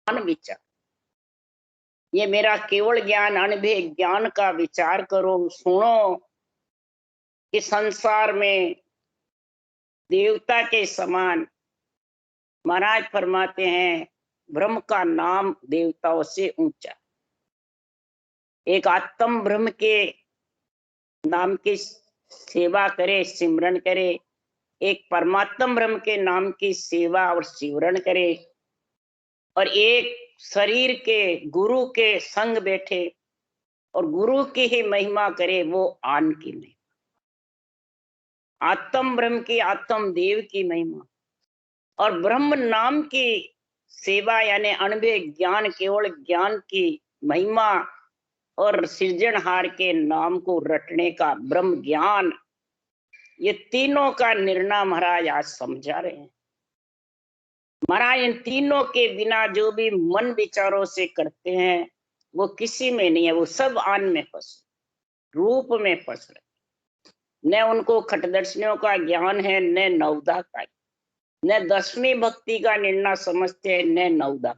विचार, ये मेरा केवल ज्ञान अनुभव ज्ञान का विचार करो, सुनो कि संसार में देवता के समान महाराज फरमाते हैं ब्रह्म का नाम देवताओं से ऊंचा। एक आत्म ब्रह्म के नाम की सेवा करे, सिमरन करे, एक परमात्म ब्रह्म के नाम की सेवा और सिमरन करे, और एक शरीर के गुरु के संग बैठे और गुरु की ही महिमा करे, वो आन की महिमा, आत्म ब्रह्म की, आत्म देव की महिमा और ब्रह्म नाम की सेवा यानी अनुभव ज्ञान, केवल ज्ञान की महिमा और सृजनहार के नाम को रटने का ब्रह्म ज्ञान, ये तीनों का निर्णय महाराज आज समझा रहे हैं। महाराज इन तीनों के बिना जो भी मन विचारों से करते हैं वो किसी में नहीं है, वो सब आन में फंस, रूप में फंस रहे। न उनको खटदर्शनियों का ज्ञान है, न नवदा का, न 10वीं भक्ति का निर्णय समझते हैं, न नवदा।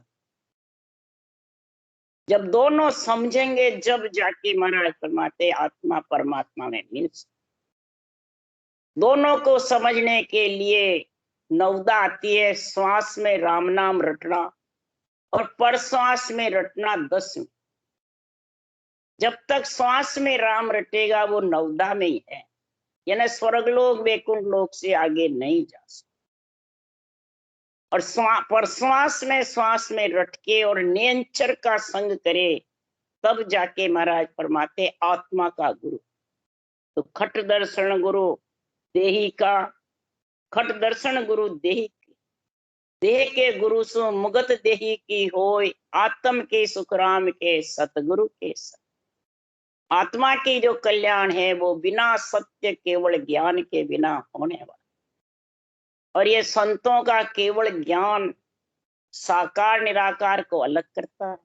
जब दोनों समझेंगे जब जाके महाराज फरमाते आत्मा परमात्मा में मिल। दोनों को समझने के लिए नवदा आती है, श्वास में राम नाम रटना और पर श्वास में रटना 10। जब तक श्वास में राम रटेगा वो नवदा में ही है, यानी स्वर्गलोक वैकुंठ लोक से आगे नहीं जा सकता। और पर श्वास में रट के और नियंचर का संग करे तब जाके महाराज फरमाते आत्मा का गुरु। तो खट दर्शन गुरु देही का, खट दर्शन गुरु देही, देह के गुरु सु मुगत देही की होय, आत्म के सुखराम के सतगुरु के सत। आत्मा की जो कल्याण है वो बिना सत्य केवल ज्ञान के बिना होने वाला। और ये संतों का केवल ज्ञान साकार निराकार को अलग करता है,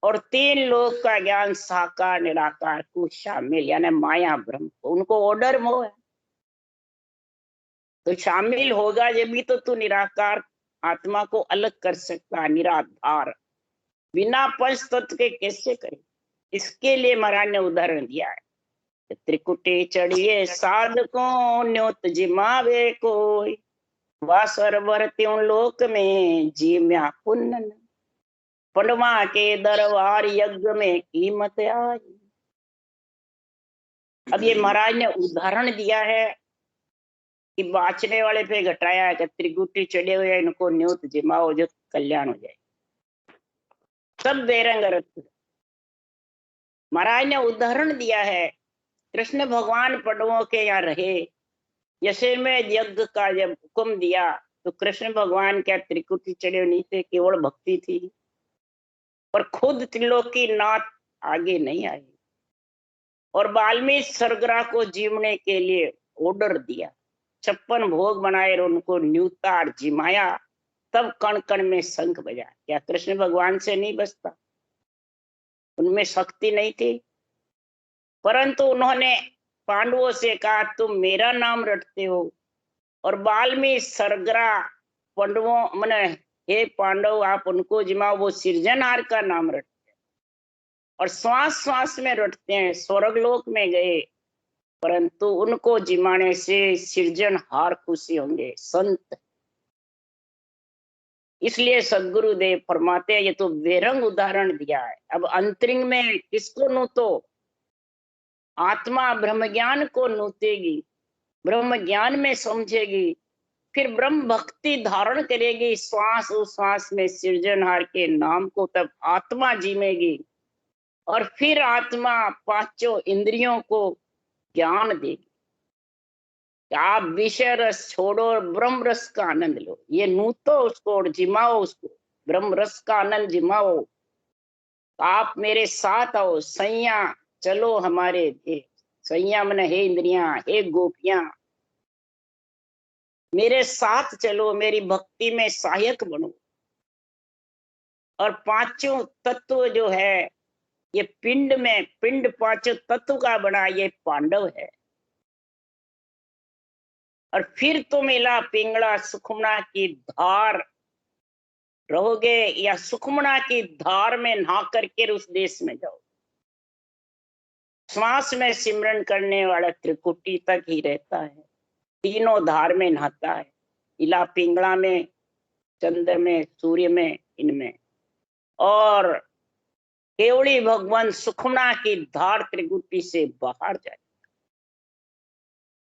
और 3 लोक का ज्ञान साकार निराकार को शामिल यानी माया ब्रह्म को, उनको ऑर्डर मोह है। तो शामिल होगा जब भी तो तू निराकार आत्मा को अलग कर सकता, निराधार बिना पंच तत्व के कैसे करे। इसके लिए महाराज ने उदाहरण दिया है, त्रिकुटे चढ़िए साधकों न्योत जिमावे कोई, वह सरवर त्यों लोक में जीम्या पुण्य, पंडवा के दरबार यज्ञ में कीमत आई। अब ये महाराज ने उदाहरण दिया है कि बाचने वाले पे घटाया है कि त्रिकुटी चढ़े हुए इनको न्योत जिमाओ जो कल्याण हो जाए। सब बेरंग रथ महाराज ने उदाहरण दिया है। कृष्ण भगवान पंडवों के यहाँ रहे, जैसे में यज्ञ का जब हुक्म दिया तो कृष्ण भगवान क्या त्रिकुटी चढ़े नहीं थे, केवल भक्ति थी, पर खुद त्रिलोकी नाथ आगे नहीं आई। और वाल्मीकि सरगरा को जीवने के लिए ऑर्डर दिया, 56 भोग बनाए और उनको न्यूतार जिमाया, तब कण कण में शंख बजा। क्या कृष्ण भगवान से नहीं बजता? उनमें शक्ति नहीं थी? परंतु उन्होंने पांडवों से कहा तुम मेरा नाम रटते हो, और वाल्मीकि सरगरा पांडवों मैंने हे पांडव आप उनको जिमाओ, वो सृजनहार का नाम रटते हैं और श्वास श्वास में रटते हैं। स्वर्गलोक में गए, परंतु उनको जिमाने से सृजनहार खुशी होंगे संत। इसलिए सदगुरुदेव फरमाते हैं, ये तो बेरंग उदाहरण दिया है। अब अंतरिंग में किसको नू तो आत्मा ब्रह्म ज्ञान को नूतेगी, ब्रह्म ज्ञान में समझेगी, फिर ब्रह्म भक्ति धारण करेगी श्वास उश्वास में सृजनहार के नाम को, तब आत्मा जीमेगी और फिर आत्मा 5 इंद्रियों को ज्ञान देगी। आप विषय रस छोड़ो और ब्रह्म रस का आनंद लो। ये नूतो उसको और जिमाओ उसको, ब्रह्म रस का आनंद जिमाओ। आप मेरे साथ आओ, सैया चलो हमारे देश। सैया मन हे इंद्रियां, हे गोपियां, मेरे साथ चलो, मेरी भक्ति में सहायक बनो। और 5 तत्व जो है ये पिंड में, पिंड 5 तत्व का बना, ये पांडव है। और फिर तो मिला पिंगला सुखमना की धार, रहोगे या सुखमना की धार में नहा करके उस देश में जाओ। श्वास में सिमरन करने वाला त्रिकुटी तक ही रहता है, तीनों धार में नहाता है, इला पिंगला में, चंद्र में, सूर्य में, इनमें। और केवली भगवान सुखमना की धार त्रिकुटी से बाहर जाए।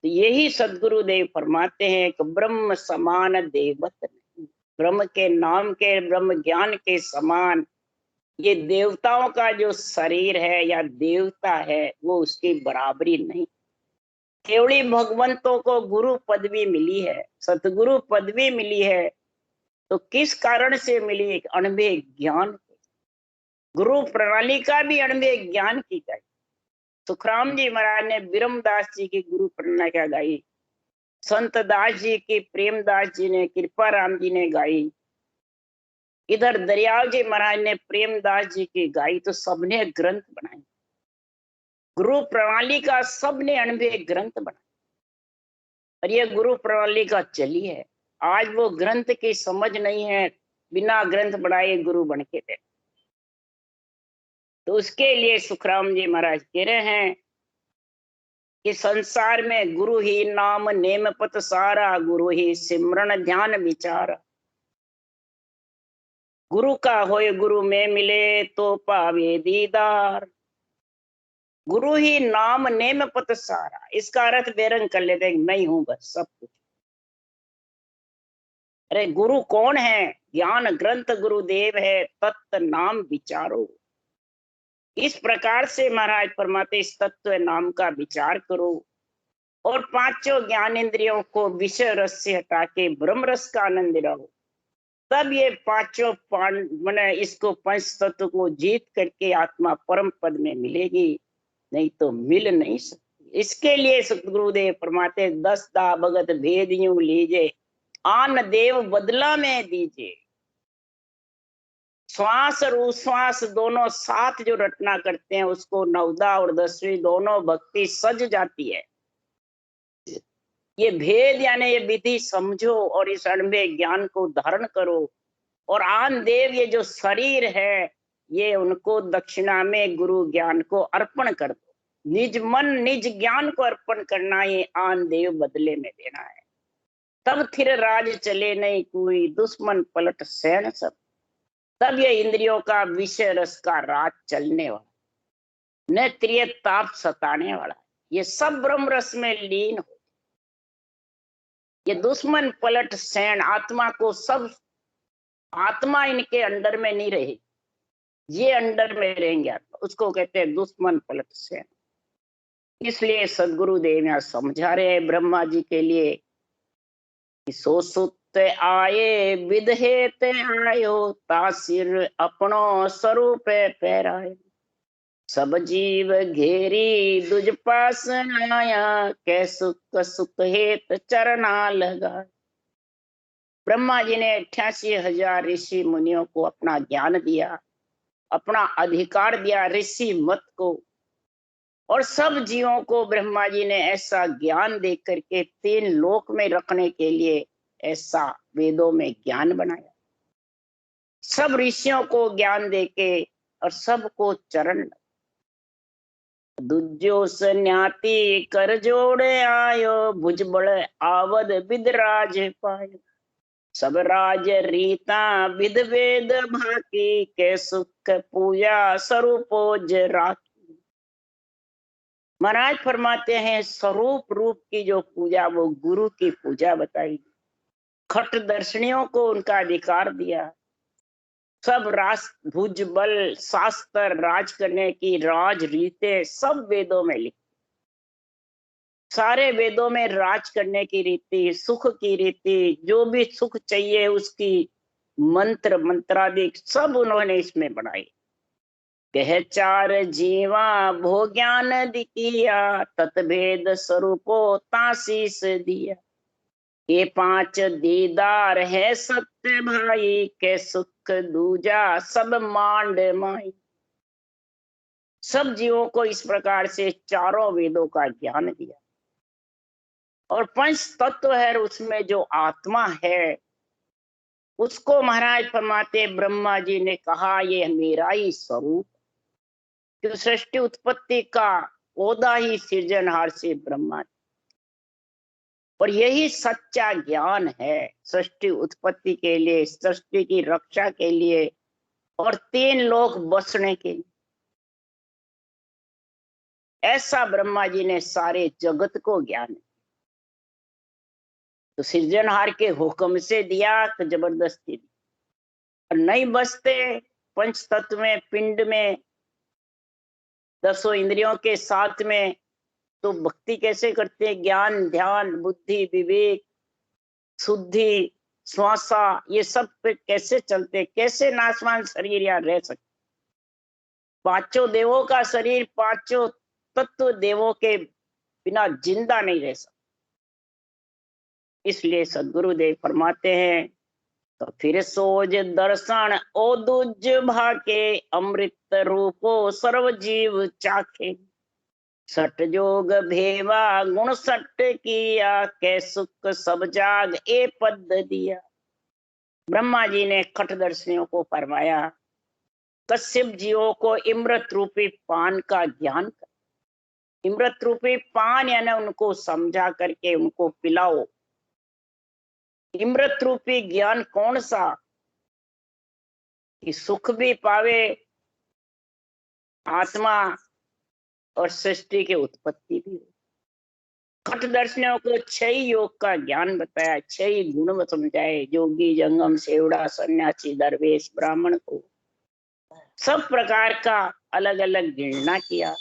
तो यही सदगुरु देव फरमाते हैं कि ब्रह्म समान देवत नहीं, ब्रह्म के नाम के, ब्रह्म ज्ञान के समान ये देवताओं का जो शरीर है या देवता है वो उसकी बराबरी नहीं। केवली भगवंतों को गुरु पदवी मिली है, सतगुरु पदवी मिली है, तो किस कारण से मिली? अणुभे ज्ञान। गुरु प्रणाली का भी अणुभे ज्ञान की गाई। सुखराम जी महाराज ने ब्रह्मदास जी की गुरु प्रणाली क्या गाई, संत दास जी की प्रेमदास जी ने, कृपा राम जी ने गाई, इधर दरियाव जी महाराज ने प्रेमदास जी की गाई, तो सबने ग्रंथ बनाए। गुरु प्रणाली का सबने अणुभे ग्रंथ बनाए और ये गुरु प्रणाली का चली है। आज वो ग्रंथ की समझ नहीं है, बिना ग्रंथ बनाए गुरु बन के थे। तो उसके लिए सुखराम जी महाराज कह रहे हैं कि संसार में गुरु ही नाम नेम पत सारा, गुरु ही सिमरन ध्यान विचार। गुरु का होए गुरु में मिले तो पावे दीदार, गुरु ही नाम नेम पत सारा। इसका अर्थ बेरंग कर लेते हैं, मैं ही हूं बस सब कुछ। अरे गुरु कौन है? ज्ञान ग्रंथ गुरुदेव है, तत्व नाम विचारो। इस प्रकार से महाराज फरमाते इस तत्व नाम का विचार करो और पांचों ज्ञानेंद्रियों को विषय रस से हटा के ब्रह्म रस का आनंद रहो। तब ये पांचों मैंने इसको पंच तत्व को जीत करके आत्मा परम पद में मिलेगी, नहीं तो मिल नहीं सकती। इसके लिए सतगुरुदेव फरमाते 10 दा भगत भेद यूं लीजे, आन देव बदला में दीजिए। श्वास और उश्वास दोनों साथ जो रटना करते हैं उसको नवदा और 10वीं दोनों भक्ति सज जाती है। ये भेद यानी ये विधि समझो और इस अणुभे ज्ञान को धारण करो। और आन देव ये जो शरीर है ये उनको दक्षिणा में गुरु ज्ञान को अर्पण कर दो। निज मन निज ज्ञान को अर्पण करना, ये आन देव बदले में देना है। तब थिर राज चले नहीं कोई, दुश्मन पलट सैन सब। तब ये इंद्रियों का विषय रस का राज चलने वाला, न त्रिय ताप सताने वाला, ये सब ब्रह्म रस में लीन हो। ये दुश्मन पलट सैन, आत्मा को सब, आत्मा इनके अंडर में नहीं रहे, ये अंडर में रहेंगे आत्मा, उसको कहते हैं दुश्मन पलट सैन। इसलिए सदगुरु देव यहाँ समझा रहे हैं ब्रह्मा जी के लिए कि सो सुत आए विदहेत आयो, तासिर अपनो स्वरूप पैराए। सब जीव घेरी दुज पास आया, कै सुख सुख हेत चरना लगा। ब्रह्मा जी ने 88,000 ऋषि मुनियों को अपना ज्ञान दिया, अपना अधिकार दिया ऋषि मत को, और सब जीवों को ब्रह्मा जी ने ऐसा ज्ञान दे करके 3 लोक में रखने के लिए ऐसा वेदों में ज्ञान बनाया। सब ऋषियों को ज्ञान देके और सबको चरण दुजो सन्याती कर जोड़े आयो, भुजबल आवद विदराज पायो। सब राज रीता विद वेद भाकी, के सुख पूजा स्वरूपोज राखी। महाराज फरमाते हैं स्वरूप रूप की जो पूजा वो गुरु की पूजा बताई। खट दर्शनियों को उनका अधिकार दिया। सब राज भुजबल शास्त्र राज करने की राज रीते सब वेदों में लिखी। सारे वेदों में राज करने की रीति, सुख की रीति, जो भी सुख चाहिए उसकी मंत्र मंत्रादि सब उन्होंने इसमें बनाई। कह चार जीवा भो ज्ञान दिया, तत्भेद स्वरूपो ताशीष दिया। ये 5 दीदार है सत्य भाई, के सुख दूजा सब मांड माई। सब जीवों को इस प्रकार से चारों वेदों का ज्ञान दिया। और पंच तत्व है, उसमें जो आत्मा है उसको महाराज फरमाते ब्रह्मा जी ने कहा ये मेरा ही स्वरूप, कि सृष्टि उत्पत्ति का ओदा ही सृजनहार से ब्रह्मा, और यही सच्चा ज्ञान है सृष्टि उत्पत्ति के लिए, सृष्टि की रक्षा के लिए, और 3 लोक बसने के लिए। ऐसा ब्रह्मा जी ने सारे जगत को ज्ञान, तो सृजनहार के हुक्म से दिया तो जबरदस्ती दी। और नहीं बसते पंच तत्व में, पिंड में, 10 इंद्रियों के साथ में, तो भक्ति कैसे करते हैं? ज्ञान, ध्यान, बुद्धि, विवेक, शुद्धि, श्वासा, ये सब पे कैसे चलते? कैसे नाशवान शरीर यहाँ रह सकते? 5 देवों का शरीर 5 तत्व देवों के बिना जिंदा नहीं रह सकता। इसलिए सदगुरुदेव फरमाते हैं, तो फिर सोज दर्शन ओ दुज भाके, अमृत रूपो सर्व जीव चाखे। सट जोग भेवा गुण सट किया, कै सुख सब जाग ए पद दिया। ब्रह्मा जी ने खटदर्शियों को फरमाया, कश्यप जीवों को इमृत रूपी पान का ज्ञान कर। इमृत रूपी पान यानी उनको समझा करके उनको पिलाओ। इमृत रूपी ज्ञान कौन सा? कि सुख भी पावे आत्मा और सृष्टि की उत्पत्ति भी हो। खटदर्शियों को 6 योग का ज्ञान बताया, 6 गुण समझाए, जोगी, जंगम, सेवड़ा, सन्यासी, दरवेश, ब्राह्मण को सब प्रकार का अलग अलग गिणना किया,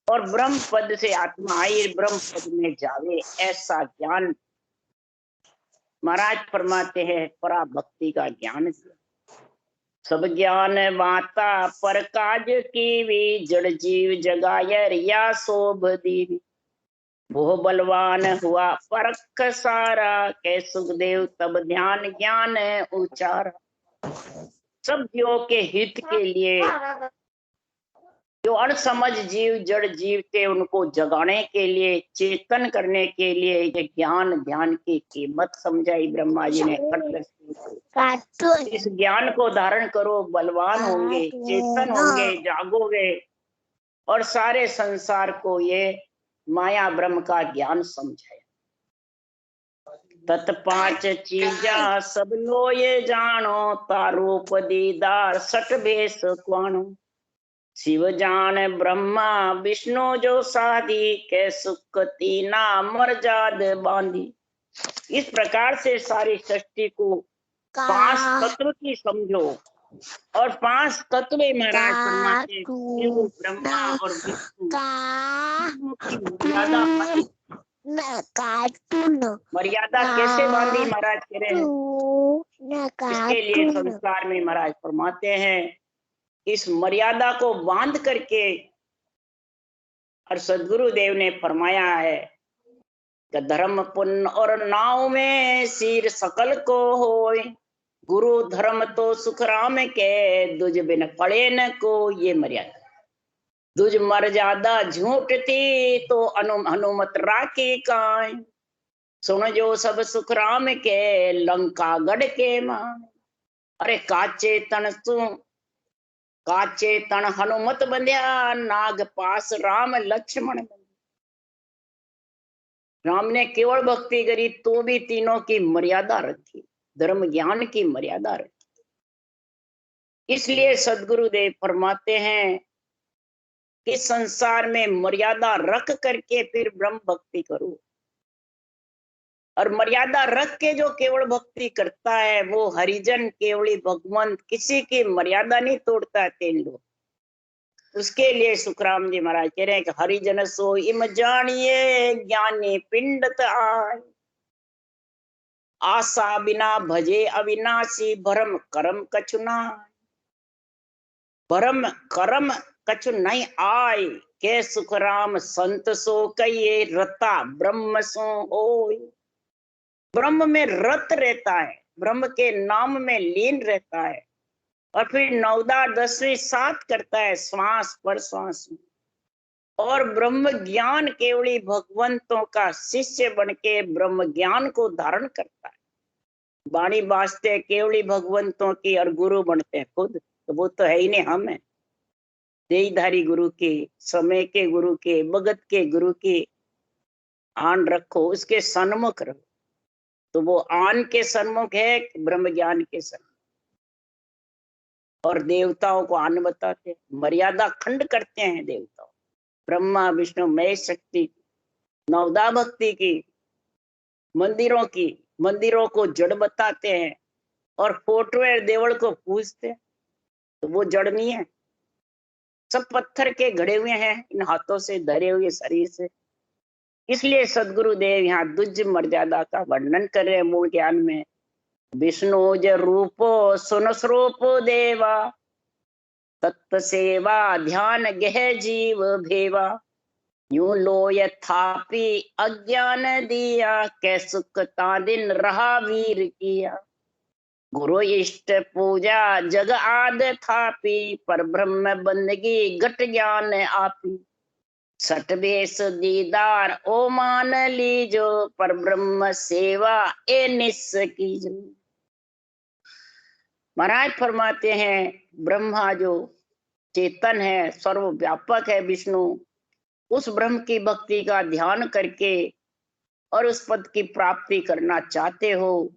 और ब्रह्म पद से आत्मा आई, ब्रह्म पद में जावे, ऐसा ज्ञान महाराज फरमाते हैं। परा भक्ति का ज्ञान दिया। सब ज्ञान माता पर काज कीवी, जड़ जीव जगाय रिया शोभ दीवी। वो बलवान हुआ परख सारा, कै सुखदेव तब ध्यान ज्ञान उचारा। सब जीवों के हित के लिए, जो अणसमझ जीव, जड़ जीव थे, उनको जगाने के लिए, चेतन करने के लिए ये ज्ञान ध्यान की कीमत समझाई ब्रह्मा जी ने। इस ज्ञान को धारण करो, बलवान होंगे, चेतन होंगे, जागोगे, और सारे संसार को ये माया ब्रह्म का ज्ञान समझाया। तत् 5 चीजा सब लो ये जानो, तारूप दीदार सट भेष क्वाणो। शिव जान ब्रह्मा विष्णु जो साधी, कै सुख तीना मर्जाद बांधी। इस प्रकार से सारी सृष्टि को 5 तत्व की समझो, और 5 तत्व महाराज फरमाते हैं, शिव, ब्रह्मा और विष्णु की मर्यादा कैसे बांधी महाराज कह रहे हैं। इसके लिए संसार में महाराज फरमाते हैं, इस मर्यादा को बांध करके, और सदगुरुदेव ने फरमाया है कि धर्म पुण्य और नाव में सिर सकल को होए। गुरु धर्म तो सुख राम के, दुज बिन पड़े न को। ये मर्यादा, दुज मर्यादा झूठ थी तो हनुमत राखी काए। सुन जो सब सुख राम के, लंका गढ़ के मान। अरे काचे तन हनुमत बंध्या, नाग पास राम लक्ष्मण बंध्या। राम ने केवल भक्ति करी तो भी तीनों की मर्यादा रखी, धर्म ज्ञान की मर्यादा रखी। इसलिए सदगुरुदेव फरमाते हैं कि संसार में मर्यादा रख करके फिर ब्रह्म भक्ति करो। और मर्यादा रख के जो केवल भक्ति करता है वो हरिजन, केवली भगवंत, किसी की मर्यादा नहीं तोड़ता है। 3 लोग उसके लिए सुखराम जी महाराज कह रहे हैं कि हरिजन सो इम जानिए, ज्ञानी पिंडत आय। आशा बिना भजे अविनाशी, भरम करम कछु ना। भरम करम कछु नहीं आय, के सुखराम संत सो कहिए, रता ब्रह्म सो होय। ब्रह्म में रत रहता है, ब्रह्म के नाम में लीन रहता है, और फिर 9 10वीं 7 करता है श्वास पर श्वास में। और ब्रह्म ज्ञान केवली भगवंतों का शिष्य बनके ब्रह्म ज्ञान को धारण करता है। वाणी बाजते केवली भगवंतों की और गुरु बनते हैं खुद, तो वो तो है ही नहीं, हम है देहधारी गुरु के, समय के गुरु के, भगत के गुरु के आन रखो, उसके सन्मुख रहो। तो वो आन के सन्मुख है, ब्रह्म ज्ञान के सन्मुख। और देवताओं को आन बताते हैं, मर्यादा खंड करते हैं देवताओं, ब्रह्मा विष्णु महेश शक्ति, नवदा भक्ति की, मंदिरों को जड़ बताते हैं, और फोटोवेयर देवल को पूजते हैं। तो वो जड़ नहीं है, सब पत्थर के घड़े हुए हैं, इन हाथों से धरे हुए शरीर से। इसलिए सदगुरु देव यहाँ दुज मर्यादा का वर्णन कर रहे हैं मूल ज्ञान में। विष्णु ज रूपो सुन स्वरूपो देवा, तत्व सेवा ध्यान गह जीव भेवा, यूं लो यथापि अज्ञान दिया, कै सुख दिन रहा वीर किया। गुरु इष्ट पूजा जग आद थापी, पर ब्रह्म बंदगी घट ज्ञान आपी। सठ बेस दीदार ओ मान लीजो, पर ब्रह्म सेवा ए निस कीजो। महाराज फरमाते हैं ब्रह्मा जो चेतन है, सर्वव्यापक है विष्णु, उस ब्रह्म की भक्ति का ध्यान करके और उस पद की प्राप्ति करना चाहते हो,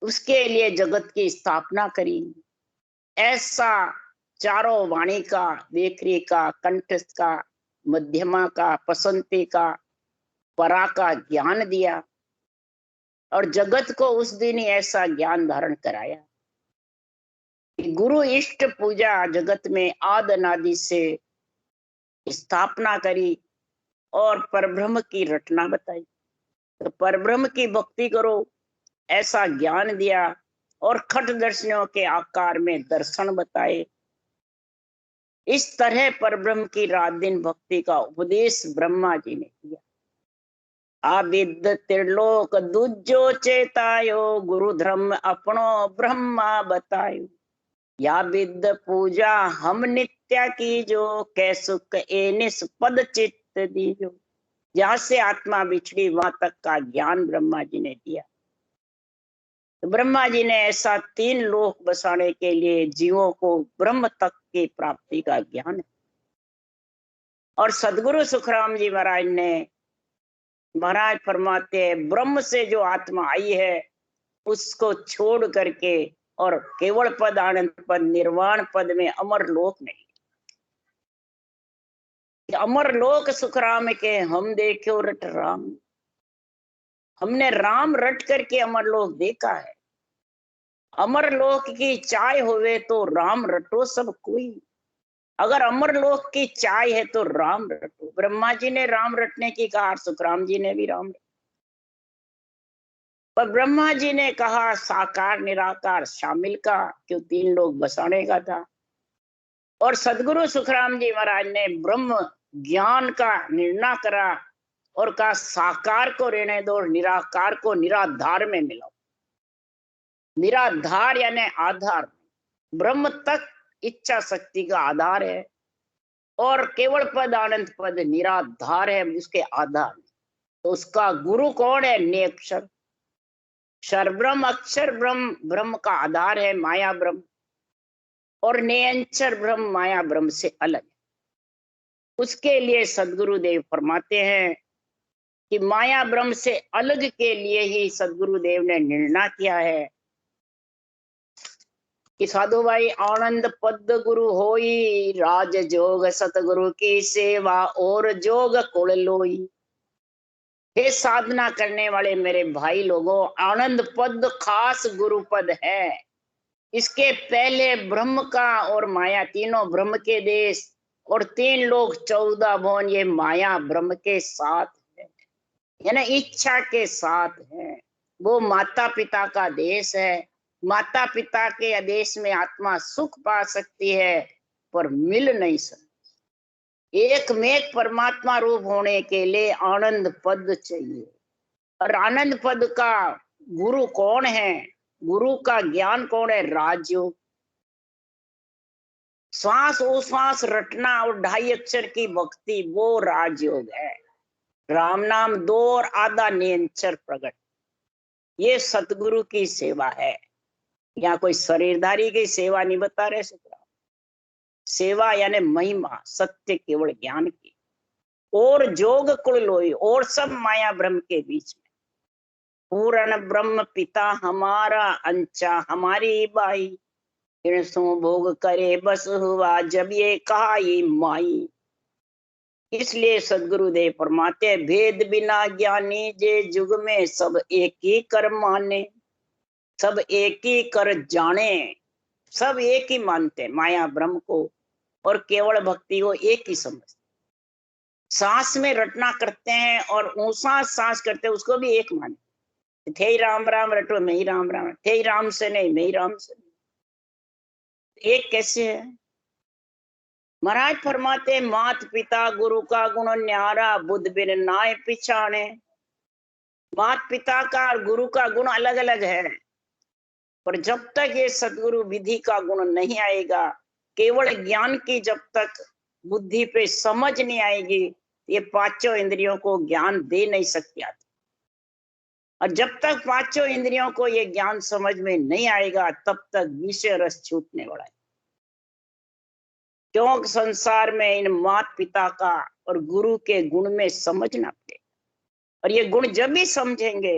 उसके लिए जगत की स्थापना करी। ऐसा चारों वाणी का, बेकरी का, कंठस्थ का, मध्यमा का, पसंती का, परा का ज्ञान दिया, और जगत को उस दिन ही ऐसा ज्ञान धारण कराया। गुरु इष्ट पूजा जगत में आद अनादि से स्थापना करी और परब्रह्म की रचना बताई। तो परब्रह्म की भक्ति करो ऐसा ज्ञान दिया, और खट दर्शनों के आकार में दर्शन बताए। इस तरह परब्रह्म की रात दिन भक्ति का उपदेश ब्रह्मा जी ने किया। आविद त्रिलोक दूजो चेतायो, गुरु धर्म अपनो ब्रह्मा बतायो। या विद पूजा हम नित्या की जो, कै सुख ए निष्पद चित्त दीजो। जहां से आत्मा बिछड़ी वहां तक का ज्ञान ब्रह्मा जी ने दिया। तो ब्रह्मा जी ने ऐसा 3 लोक बसाने के लिए जीवों को ब्रह्म तक की प्राप्ति का ज्ञान है। और सदगुरु सुखराम जी महाराज ने, महाराज फरमाते हैं ब्रह्म से जो आत्मा आई है उसको छोड़ करके और केवल पद आनंद पद निर्वाण पद में अमर लोक नहीं। अमर लोक सुखराम के हम देखो रट राम, हमने राम रट करके अमर लोक देखा है। अमर लोक की चाय होवे तो राम रटो सब कोई। अगर अमर लोक की चाय है तो राम रटो। ब्रह्मा जी ने राम रटने की कहा, सुखराम जी ने भी राम रटो। पर ब्रह्मा जी ने कहा साकार निराकार शामिल का, क्यों 3 लोग बसाने का था। और सदगुरु सुखराम जी महाराज ने ब्रह्म ज्ञान का निर्णय करा और कहा साकार को रहने दो, निराकार को निराधार में मिलाओ। निराधार यानी आधार, ब्रह्म तक इच्छा शक्ति का आधार है, और केवल पद आनंद पद निराधार है उसके आधार। तो उसका गुरु कौन है? नेक्षर क्षर ब्रह्म, अक्षर ब्रह्म, ब्रह्म का आधार है माया ब्रह्म, और नेयंचर ब्रह्म माया ब्रह्म से अलग। उसके लिए सदगुरुदेव फरमाते हैं कि माया ब्रह्म से अलग के लिए ही सदगुरुदेव ने निर्णय किया है कि साधु भाई आनंद पद गुरु होई, राज जोग सतगुरु की सेवा और जोग कुल लोई। हे साधना करने वाले मेरे भाई लोगों, आनंद पद खास गुरु पद है। इसके पहले ब्रह्म का और माया तीनों ब्रह्म के देश, और 3 लोग 14 भुवन ये माया ब्रह्म के साथ है, यानी इच्छा के साथ है। वो माता पिता का देश है। माता पिता के आदेश में आत्मा सुख पा सकती है पर मिल नहीं सकती। एक में परमात्मा रूप होने के लिए आनंद पद चाहिए। और आनंद पद का गुरु कौन है? गुरु का ज्ञान कौन है? राजयोग। श्वास उश्वास रटना और 2.5 अक्षर की भक्ति, वो राजयोग है। राम नाम 2 और आधा नियंचर प्रकट। ये सतगुरु की सेवा है। यहाँ कोई शरीरधारी की सेवा नहीं बता रहे सुखराम। सेवा यानी महिमा सत्य केवल ज्ञान की। और जोग कुल लोई और सब माया ब्रह्म के बीच में। पूर्ण ब्रह्म पिता हमारा अंचा हमारी बाई। सो भोग करे बस हुआ जब ये कहा माई। इसलिए सदगुरुदेव फरमाते भेद बिना ज्ञानी जे जुग में सब एक ही कर माने। सब एक ही कर जाने। सब एक ही मानते माया ब्रह्म को और केवल भक्ति को एक ही समझते। सांस में रटना करते हैं और ऊंसा सांस करते हैं उसको भी एक माने। थे ही राम राम रटो मैं ही राम राम, थे ही राम से नहीं मैं ही राम से नहीं। एक कैसे है? महाराज फरमाते मात पिता गुरु का गुण न्यारा बुद्ध बिन नाय पिछाने। मात पिता का और गुरु का गुण अलग अलग है, पर जब तक ये सदगुरु विधि का गुण नहीं आएगा, केवल ज्ञान की जब तक बुद्धि पे समझ नहीं आएगी, ये पांचों इंद्रियों को ज्ञान दे नहीं सकती आती। और जब तक पांचों इंद्रियों को ये ज्ञान समझ में नहीं आएगा, तब तक विषय रस छूटने वाला है। क्यों संसार में इन मात पिता का और गुरु के गुण में समझना पड़ेगा। और ये गुण जब भी समझेंगे,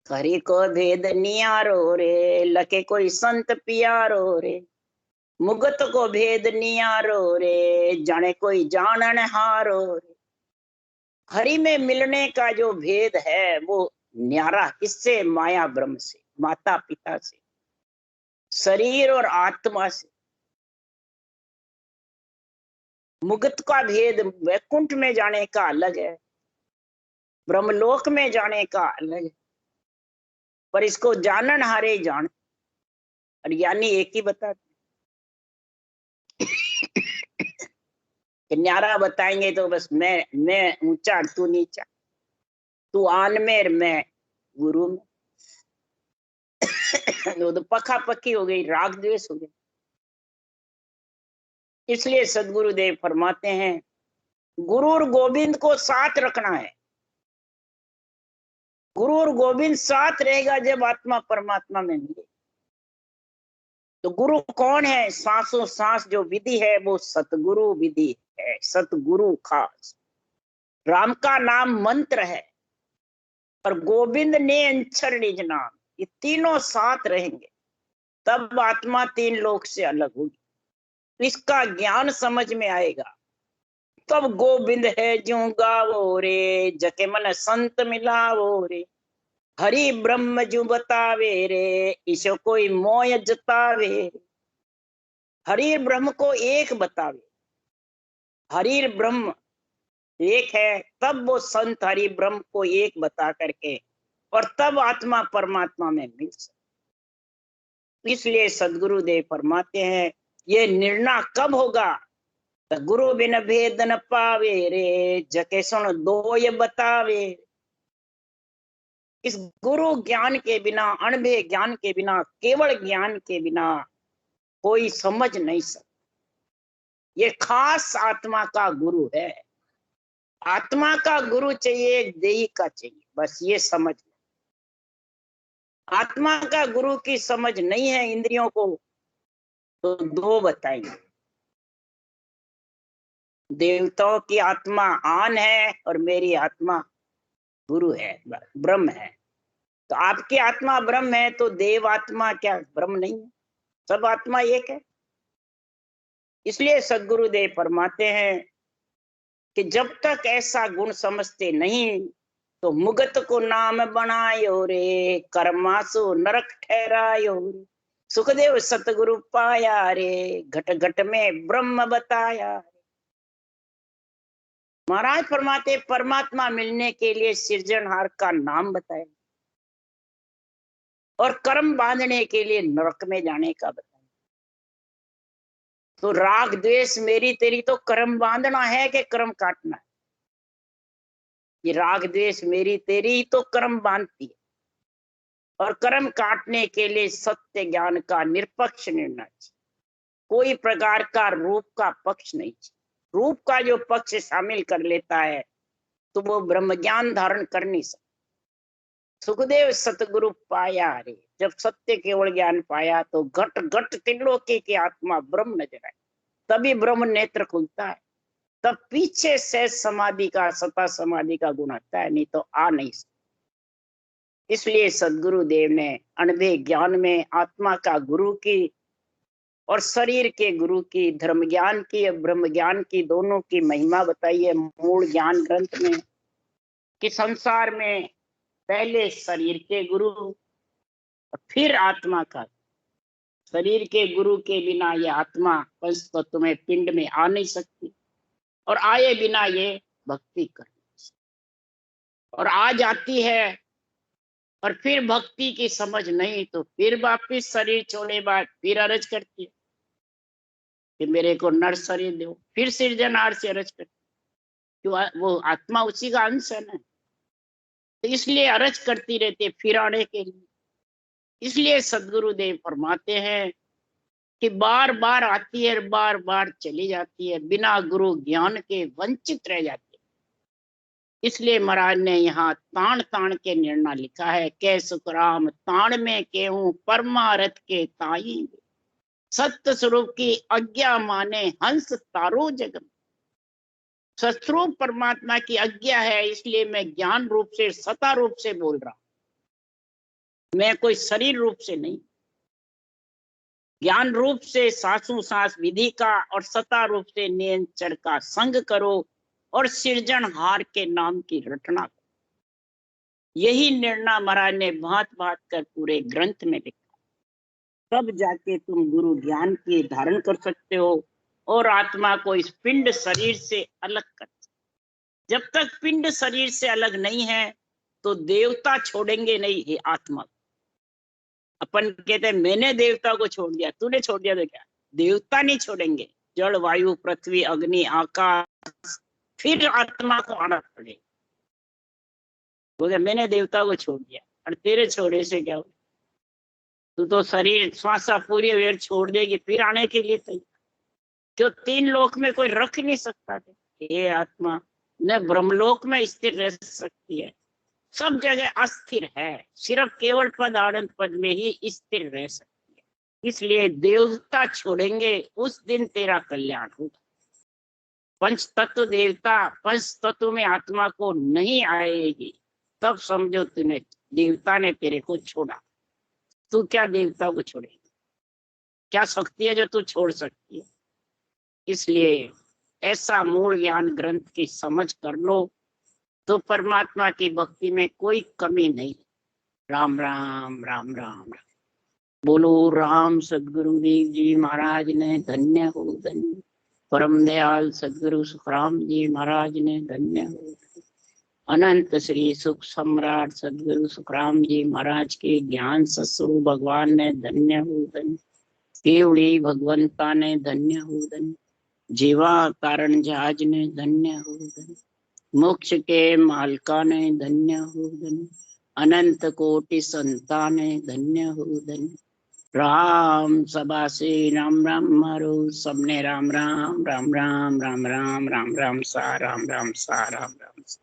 हरि को भेद नियारो रे लके कोई संत पियारो रे। मुगत को भेद नियारो रे जाने कोई जानन हारो रे। हरि में मिलने का जो भेद है वो न्यारा किससे? माया ब्रह्म से, माता पिता से, शरीर और आत्मा से। मुगत का भेद वैकुंठ में जाने का अलग है, ब्रह्मलोक में जाने का अलग है, पर इसको जानन हारे जान। और यानी एक ही बताते न्यारा बताएंगे तो बस मैं ऊंचा तू नीचा, तू आन में मैं गुरु में। तो पखा पक्की हो गई, राग द्वेष हो गई। इसलिए सदगुरुदेव फरमाते हैं गुरु और गोविंद को साथ रखना है। गुरु और गोविंद साथ रहेगा जब आत्मा परमात्मा में मिले। तो गुरु कौन है? सांसों सांस जो विधि है वो सतगुरु विधि है। सतगुरु खास राम का नाम मंत्र है, और गोविंद ने अंचर निज नाम। ये तीनों साथ रहेंगे तब आत्मा तीन लोक से अलग होगी। इसका ज्ञान समझ में आएगा तब गोविंद है ज्यों गावो रे जके मन संत मिलावो रे। हरि ब्रह्म जू बतावे रे ईशो कोई मोय जतावे रे। हरि ब्रह्म को एक बतावे। हरि ब्रह्म एक है, तब वो संत हरि ब्रह्म को एक बता करके और तब आत्मा परमात्मा में मिल सकती। इसलिए सदगुरुदेव फरमाते हैं ये निर्णय कब होगा? तो गुरु बिन भेद न पावे रे जके सुन दो ये बतावे। इस गुरु ज्ञान के बिना, अणभे ज्ञान के बिना, केवल ज्ञान के बिना कोई समझ नहीं सकता। ये खास आत्मा का गुरु है। आत्मा का गुरु चाहिए, देही का चाहिए, बस ये समझ। आत्मा का गुरु की समझ नहीं है इंद्रियों को, तो दो बताएंगे। देवताओं की आत्मा आन है और मेरी आत्मा गुरु है, ब्रह्म है। तो आपकी आत्मा ब्रह्म है तो देव आत्मा क्या ब्रह्म नहीं है? सब आत्मा एक है। इसलिए सदगुरुदेव फरमाते हैं कि जब तक ऐसा गुण समझते नहीं तो मुगत को नाम बनायो रे कर्मासु नरक ठहरायो रे। सुखदेव सतगुरु पाया रे घट घट में ब्रह्म बताया। महाराज फरमाते परमात्मा मिलने के लिए सृजनहार का नाम बताया और कर्म बांधने के लिए नरक में जाने का बताया। तो राग द्वेष मेरी तेरी तो कर्म बांधना है कि कर्म काटना है? ये राग द्वेष मेरी तेरी तो कर्म बांधती है, और कर्म काटने के लिए सत्य ज्ञान का निरपक्ष निर्णय चाहिए। कोई प्रकार का रूप का पक्ष नहीं चाहिए। रूप का जो पक्ष शामिल कर लेता है तो वो ब्रह्म ज्ञान धारण कर नहीं सकता। सुखदेव सतगुरु पाया रे, जब सत्य केवल ज्ञान पाया तो घट घट त्रिलोकी की आत्मा ब्रह्म नजर आए, तभी ब्रह्म नेत्र खुलता है, तब पीछे से समाधि का सता समाधि का गुण आता है, नहीं तो आ नहीं सकता। इसलिए सदगुरु देव ने अनभे ज्ञान में आत्मा का गुरु की और शरीर के गुरु की, धर्म ज्ञान की और ब्रह्म ज्ञान की, दोनों की महिमा बताई है मूल ज्ञान ग्रंथ में, कि संसार में पहले शरीर के गुरु और फिर आत्मा का। शरीर के गुरु के बिना ये आत्मा पंच तत्व में पिंड में आ नहीं सकती, और आए बिना ये भक्ति कर नहीं सकती। और आ जाती है और फिर भक्ति की समझ नहीं तो फिर वापिस शरीर छोड़े बाद फिर अर्ज करती है कि मेरे को नर शरीर दो, फिर सृजनहार से अर्ज करती, क्यों? वो आत्मा उसी का अंश है ना, तो इसलिए अर्ज करती रहती है फिर आने के लिए। इसलिए सदगुरु देव फरमाते हैं कि बार बार आती है, बार बार चली जाती है, बिना गुरु ज्ञान के वंचित रह जाती है। इसलिए महाराज ने यहाँ ताण ताण के निर्णय लिखा है, कै सुखराम ताण में केहूं परमारथ के ताई, सत्य स्वरूप की आज्ञा माने हंस तारो जगम। सस्वरूप परमात्मा की आज्ञा है, इसलिए मैं ज्ञान रूप से सता रूप से बोल रहा हूं, मैं कोई शरीर रूप से नहीं। ज्ञान रूप से सांसों सांस विधि का और सता रूप से नियंत्रण का संग करो और सृजनहार के नाम की रटना करो। यही निर्णय महाराज ने भांत भांत कर पूरे ग्रंथ में लिखा, तब जाके तुम गुरु ज्ञान की धारण कर सकते हो और आत्मा को इस पिंड शरीर से अलग कर। जब तक पिंड शरीर से अलग नहीं है तो देवता छोड़ेंगे नहीं ये आत्मा। अपन कहते हैं मैंने देवता को छोड़ दिया, तूने छोड़ दिया तो क्या? देवता नहीं छोड़ेंगे, जल वायु पृथ्वी अग्नि आकाश, फिर आत्मा को आना पड़ेगा। बोले मैंने देवता को छोड़ दिया, और तेरे छोड़े से क्या हो? तू तो शरीर श्वासा पूरी वेर छोड़ देगी फिर आने के लिए तैयार, जो तीन लोक में कोई रख नहीं सकता थे। ये आत्मा न ब्रह्मलोक में स्थिर रह सकती है, सब जगह अस्थिर है, सिर्फ केवल पद आनंद पद में ही स्थिर रह सकती है। इसलिए देवता छोड़ेंगे उस दिन तेरा कल्याण होगा। पंच तत्व देवता पंच तत्व में आत्मा को नहीं आएगी, तब समझो तूने देवता ने तेरे को छोड़ा। तू क्या देवता को छोड़ेगी? क्या शक्ति है जो तू छोड़ सकती है? इसलिए ऐसा मूल ज्ञान ग्रंथ की समझ कर लो तो परमात्मा की भक्ति में कोई कमी नहीं। राम राम राम राम। बोलो राम सदगुरुदेव जी महाराज ने धन्य हो धन्य। परम दयाल सदगुरु सुखराम जी महाराज ने धन्य हो। अनंत श्री सुख सम्राट सदगुरु सुखराम जी महाराज के ज्ञान सत्स्वरूप भगवान ने धन्य हो धन्य। केवड़ी भगवंता ने धन्य हो धन्य। जीवा कारण जहाज ने धन्य हो धन्य। मोक्ष के मालका ने धन्य हो धन्य। अनंत कोटि संता ने धन्य हो धन्य। राम सभा से राम राम मारो, सबने राम राम राम राम राम राम राम राम सा राम राम सा राम राम सा।